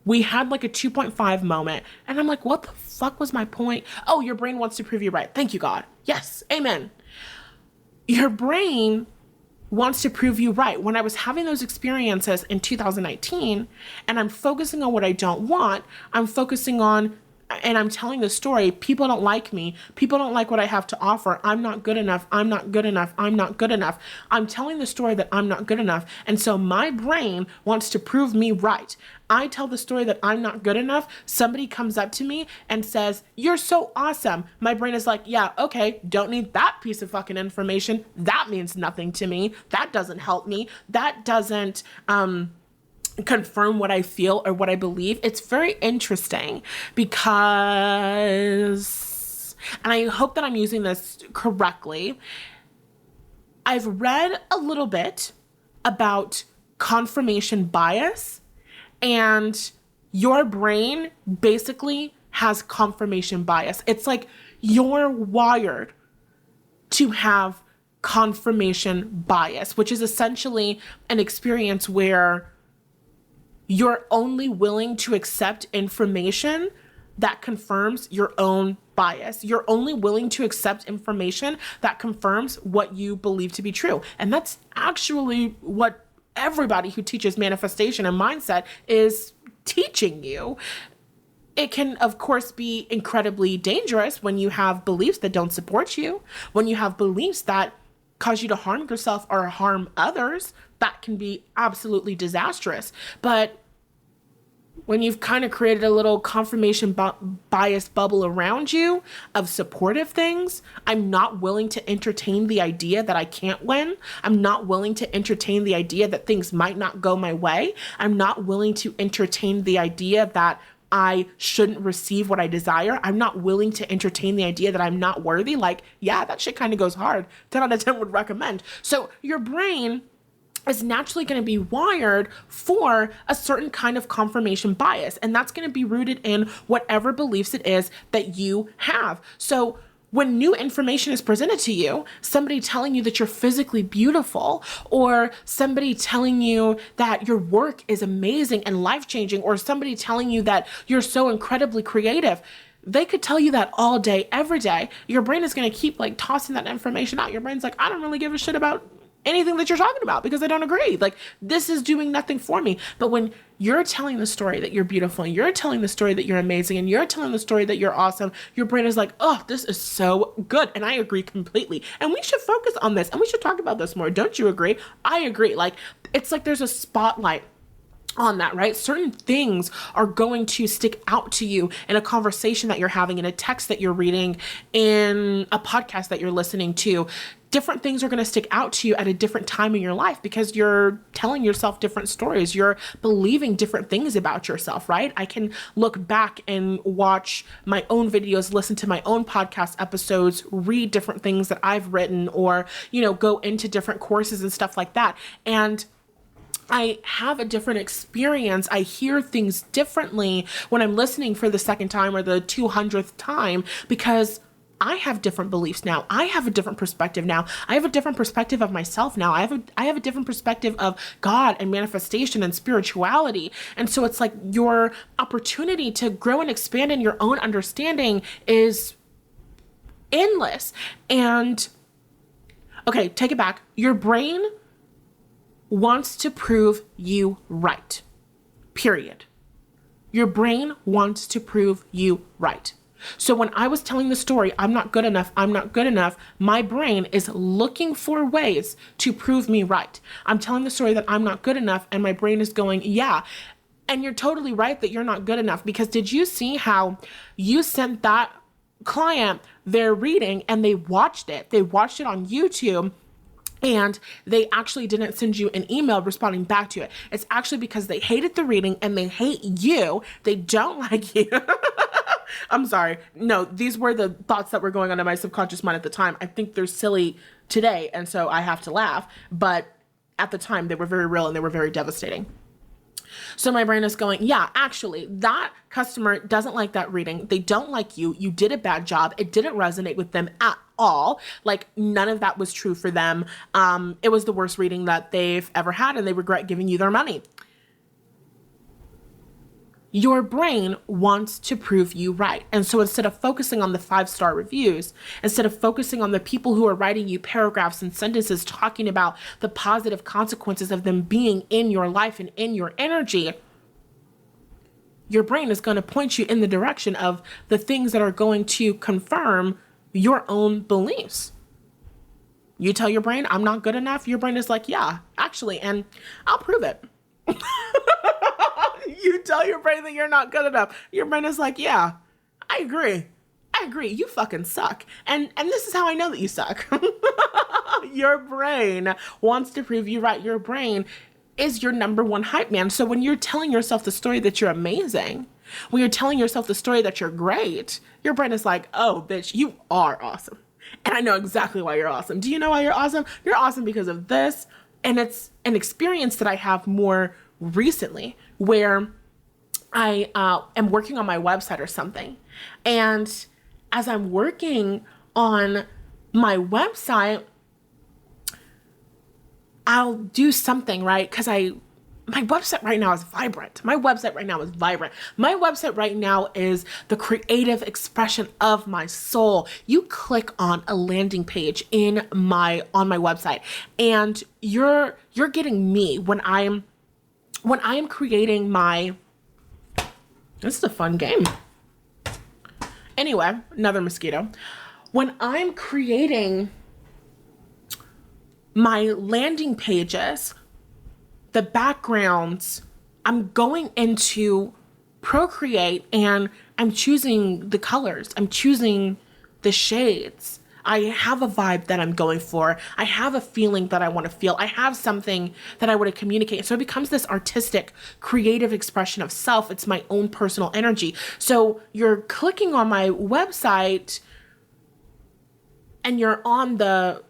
We had like a 2.5 moment, and I'm like, what the fuck was my point? Oh, your brain wants to prove you right. Thank you, God. Yes, amen. Your brain wants to prove you right. When I was having those experiences in 2019, and I'm focusing on what I don't want, I'm focusing on, and I'm telling the story, people don't like me. People don't like what I have to offer. I'm not good enough. I'm not good enough. I'm not good enough. I'm telling the story that I'm not good enough. And so my brain wants to prove me right. I tell the story that I'm not good enough. Somebody comes up to me and says, "You're so awesome." My brain is like, yeah, okay, don't need that piece of fucking information. That means nothing to me. That doesn't help me. That doesn't, confirm what I feel or what I believe. It's very interesting because, and I hope that I'm using this correctly, I've read a little bit about confirmation bias, and your brain basically has confirmation bias. It's like you're wired to have confirmation bias, which is essentially an experience where you're only willing to accept information that confirms your own bias. You're only willing to accept information that confirms what you believe to be true. And that's actually what everybody who teaches manifestation and mindset is teaching you. It can, of course, be incredibly dangerous when you have beliefs that don't support you, when you have beliefs that cause you to harm yourself or harm others. That can be absolutely disastrous. But when you've kind of created a little confirmation bias bubble around you of supportive things, I'm not willing to entertain the idea that I can't win. I'm not willing to entertain the idea that things might not go my way. I'm not willing to entertain the idea that I shouldn't receive what I desire. I'm not willing to entertain the idea that I'm not worthy. Like, yeah, that shit kind of goes hard. 10 out of 10 would recommend. So your brain is naturally going to be wired for a certain kind of confirmation bias. And that's going to be rooted in whatever beliefs it is that you have. So when new information is presented to you, somebody telling you that you're physically beautiful, or somebody telling you that your work is amazing and life-changing, or somebody telling you that you're so incredibly creative, they could tell you that all day, every day. Your brain is going to keep like tossing that information out. Your brain's like, I don't really give a shit about anything that you're talking about because I don't agree. Like, this is doing nothing for me. But when you're telling the story that you're beautiful, and you're telling the story that you're amazing, and you're telling the story that you're awesome, your brain is like, oh, this is so good. And I agree completely. And we should focus on this, and we should talk about this more. Don't you agree? I agree. Like, it's like there's a spotlight on that, right? Certain things are going to stick out to you in a conversation that you're having, in a text that you're reading, in a podcast that you're listening to. Different things are going to stick out to you at a different time in your life because you're telling yourself different stories. You're believing different things about yourself, right? I can look back and watch my own videos, listen to my own podcast episodes, read different things that I've written, or, go into different courses and stuff like that. And I have a different experience. I hear things differently when I'm listening for the second time or the 200th time because I have different beliefs now. I have a different perspective now. I have a different perspective of myself now. I have a different perspective of God and manifestation and spirituality. And so it's like your opportunity to grow and expand in your own understanding is endless. And okay, take it back. Your brain wants to prove you right. Period. Your brain wants to prove you right. So when I was telling the story, I'm not good enough, my brain is looking for ways to prove me right. I'm telling the story that I'm not good enough, and my brain is going, yeah. And you're totally right that you're not good enough, because did you see how you sent that client their reading and they watched it? They watched it on YouTube. And they actually didn't send you an email responding back to it. It's actually because they hated the reading and they hate you. They don't like you. I'm sorry. No, these were the thoughts that were going on in my subconscious mind at the time. I think they're silly today, and so I have to laugh. But at the time, they were very real and they were very devastating. So my brain is going, yeah, actually, that customer doesn't like that reading. They don't like you. You did a bad job. It didn't resonate with them at all. Like, none of that was true for them. It was the worst reading that they've ever had, and they regret giving you their money. Your brain wants to prove you right. And so instead of focusing on the 5-star reviews, instead of focusing on the people who are writing you paragraphs and sentences talking about the positive consequences of them being in your life and in your energy, your brain is going to point you in the direction of the things that are going to confirm your own beliefs. You tell your brain, I'm not good enough. Your brain is like, yeah, actually, and I'll prove it. You tell your brain that you're not good enough. Your brain is like, yeah, I agree. You fucking suck. And this is how I know that you suck. Your brain wants to prove you right. Your brain is your number one hype man. So when you're telling yourself the story that you're amazing, when you're telling yourself the story that you're great, your brain is like, oh, bitch, you are awesome. And I know exactly why you're awesome. Do you know why you're awesome? You're awesome because of this. And it's an experience that I have more recently where I am working on my website or something. And as I'm working on my website, I'll do something, right? Because my website right now is vibrant. My website right now is vibrant. My website right now is the creative expression of my soul. You click on a landing page on my website, and you're getting me when I am creating my. This is a fun game. Anyway, another mosquito. When I'm creating my landing pages, the backgrounds, I'm going into Procreate and I'm choosing the colors. I'm choosing the shades. I have a vibe that I'm going for. I have a feeling that I want to feel. I have something that I want to communicate. So it becomes this artistic, creative expression of self. It's my own personal energy. So you're clicking on my website and you're on the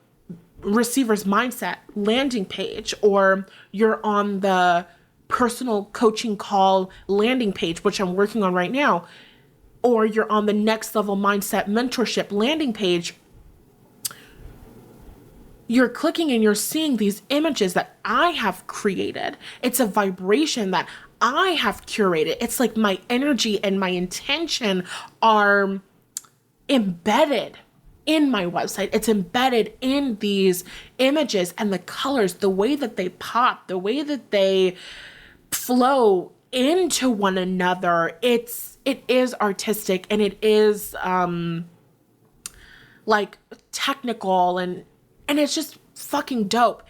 receiver's mindset landing page, or you're on the personal coaching call landing page, which I'm working on right now, or you're on the next level mindset mentorship landing page. You're clicking and you're seeing these images that I have created. It's a vibration that I have curated. It's like my energy and my intention are embedded in my website. It's embedded in these images and the colors, the way that they pop, the way that they flow into one another. It is artistic, and it is like technical, and it's just fucking dope.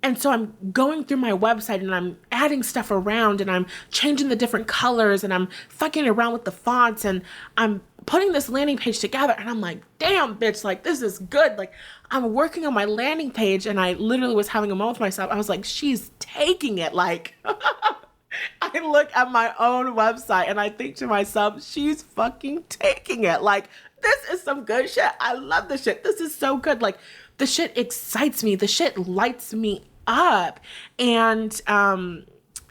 And so I'm going through my website and I'm adding stuff around and I'm changing the different colors and I'm fucking around with the fonts and I'm putting this landing page together, and I'm like, damn, bitch, like, this is good. Like, I'm working on my landing page, and I literally was having a moment with myself. I was like, she's taking it. Like, I look at my own website and I think to myself, she's fucking taking it. Like, this is some good shit. I love this shit. This is so good. Like, the shit excites me. The shit lights me up. And,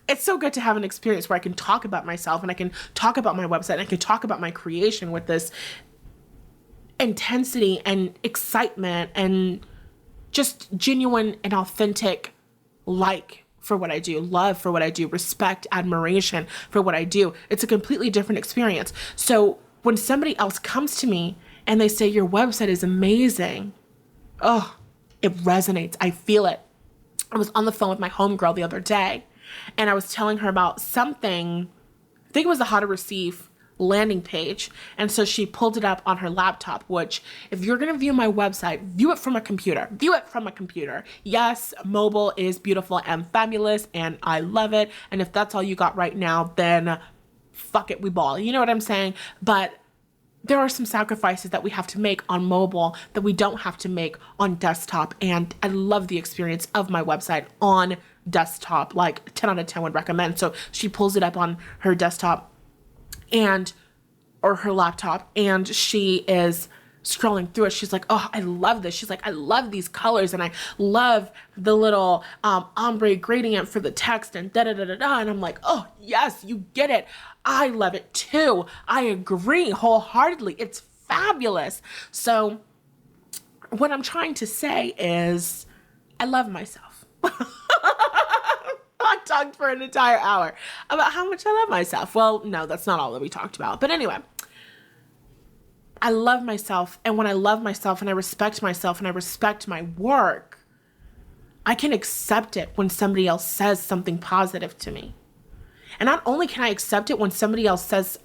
it's so good to have an experience where I can talk about myself and I can talk about my website and I can talk about my creation with this intensity and excitement and just genuine and authentic like for what I do, love for what I do, respect, admiration for what I do. It's a completely different experience. So when somebody else comes to me and they say, your website is amazing, oh, it resonates. I feel it. I was on the phone with my homegirl the other day, and I was telling her about something. I think it was the How to Receive landing page. And so she pulled it up on her laptop, which, if you're going to view my website, view it from a computer. View it from a computer. Yes, mobile is beautiful and fabulous, and I love it. And if that's all you got right now, then fuck it, we ball. You know what I'm saying? But there are some sacrifices that we have to make on mobile that we don't have to make on desktop. And I love the experience of my website on desktop, like 10 out of 10 would recommend. So she pulls it up on her desktop or her laptop, and she is scrolling through it. She's like, oh, I love this. She's like, I love these colors, and I love the little ombre gradient for the text and da-da-da-da-da. And I'm like, oh, yes, you get it. I love it too. I agree wholeheartedly. It's fabulous. So what I'm trying to say is I love myself. I talked for an entire hour about how much I love myself. Well, no, that's not all that we talked about. But anyway, I love myself. And when I love myself and I respect myself and I respect my work, I can accept it when somebody else says something positive to me. And not only can I accept it when somebody says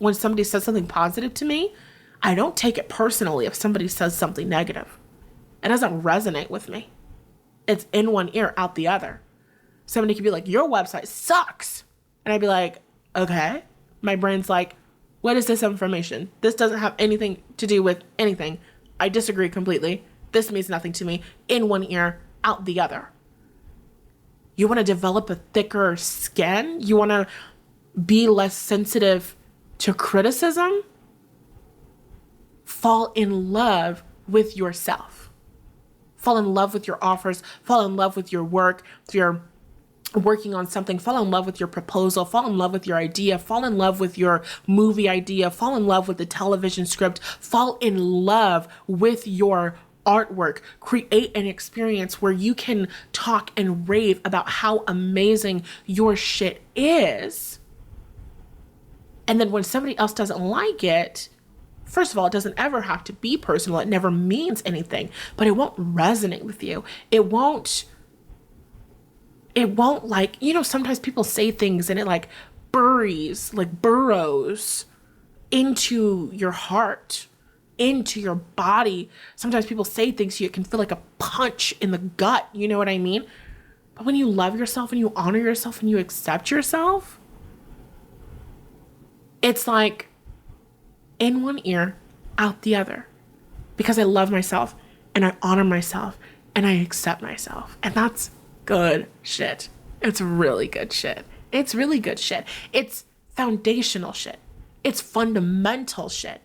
something positive to me, I don't take it personally if somebody says something negative. It doesn't resonate with me. It's in one ear, out the other. Somebody could be like, your website sucks. And I'd be like, okay. My brain's like, what is this information? This doesn't have anything to do with anything. I disagree completely. This means nothing to me. In one ear, out the other. You want to develop a thicker skin? You want to be less sensitive to criticism? Fall in love with yourself. Fall in love with your offers. Fall in love with your work. If you're working on something, fall in love with your proposal, fall in love with your idea, fall in love with your movie idea, fall in love with the television script, fall in love with your artwork, create an experience where you can talk and rave about how amazing your shit is. And then when somebody else doesn't like it, first of all, it doesn't ever have to be personal. It never means anything, but it won't resonate with you. It won't like, sometimes people say things and it like burrows into your heart, into your body. Sometimes people say things to you, it can feel like a punch in the gut. You know what I mean? But when you love yourself and you honor yourself and you accept yourself, it's like in one ear, out the other. Because I love myself and I honor myself and I accept myself. And that's good shit. It's really good shit. It's really good shit. It's foundational shit. It's fundamental shit.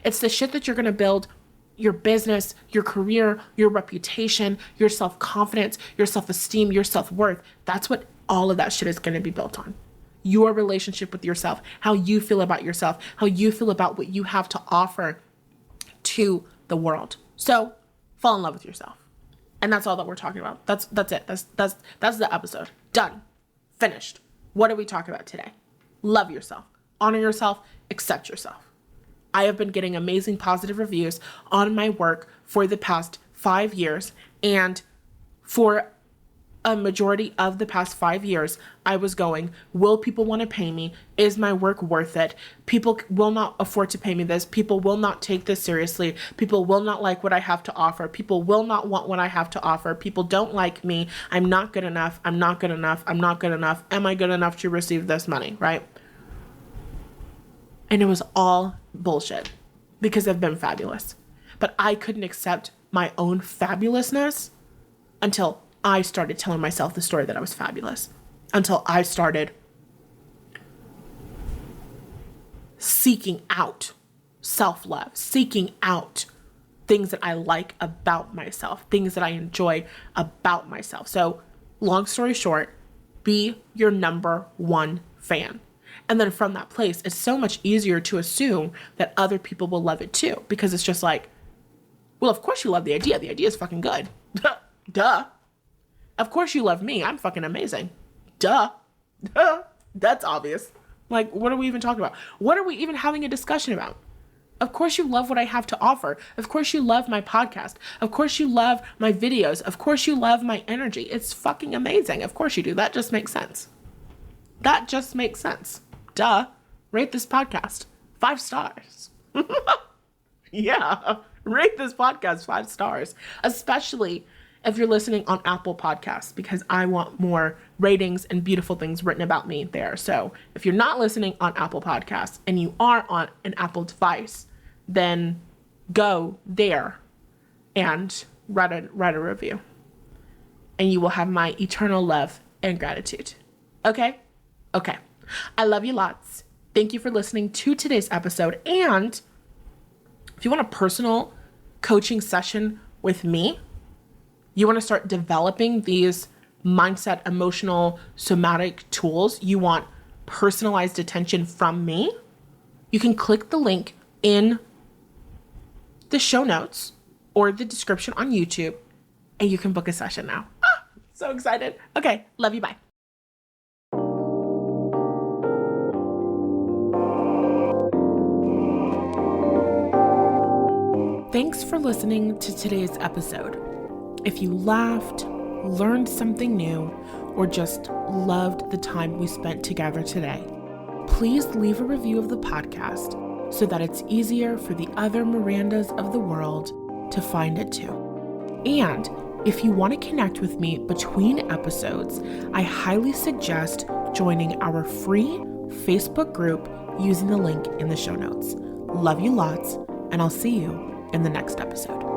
It's the shit that you're going to build your business, your career, your reputation, your self-confidence, your self-esteem, your self-worth. That's what all of that shit is going to be built on. Your relationship with yourself, how you feel about yourself, how you feel about what you have to offer to the world. So fall in love with yourself. And that's all that we're talking about. That's it. That's the episode. Done. Finished. What are we talking about today? Love yourself. Honor yourself. Accept yourself. I have been getting amazing positive reviews on my work for the past 5 years. And for a majority of the past 5 years, I was going, will people want to pay me? Is my work worth it? People will not afford to pay me this. People will not take this seriously. People will not like what I have to offer. People will not want what I have to offer. People don't like me. I'm not good enough. I'm not good enough. I'm not good enough. Am I good enough to receive this money? Right? And it was all bullshit because I've been fabulous. But I couldn't accept my own fabulousness until I started telling myself the story that I was fabulous, until I started seeking out self-love, seeking out things that I like about myself, things that I enjoy about myself. So long story short, be your number one fan. And then from that place, it's so much easier to assume that other people will love it too, because it's just like, well, of course you love the idea. The idea is fucking good. Duh. Of course you love me. I'm fucking amazing. Duh. That's obvious. Like, what are we even talking about? What are we even having a discussion about? Of course you love what I have to offer. Of course you love my podcast. Of course you love my videos. Of course you love my energy. It's fucking amazing. Of course you do. That just makes sense. That just makes sense. Duh. Rate this podcast 5 stars. Yeah. Rate this podcast 5 stars. Especially if you're listening on Apple Podcasts, because I want more ratings and beautiful things written about me there. So if you're not listening on Apple Podcasts and you are on an Apple device, then go there and write a review. And you will have my eternal love and gratitude. Okay? Okay. I love you lots. Thank you for listening to today's episode. And if you want a personal coaching session with me, you want to start developing these mindset, emotional, somatic tools, you want personalized attention from me, you can click the link in the show notes or the description on YouTube and you can book a session now. So excited. Okay. Love you. Bye. Thanks for listening to today's episode. If you laughed, learned something new, or just loved the time we spent together today, please leave a review of the podcast so that it's easier for the other Mirandas of the world to find it too. And if you want to connect with me between episodes, I highly suggest joining our free Facebook group using the link in the show notes. Love you lots, and I'll see you in the next episode.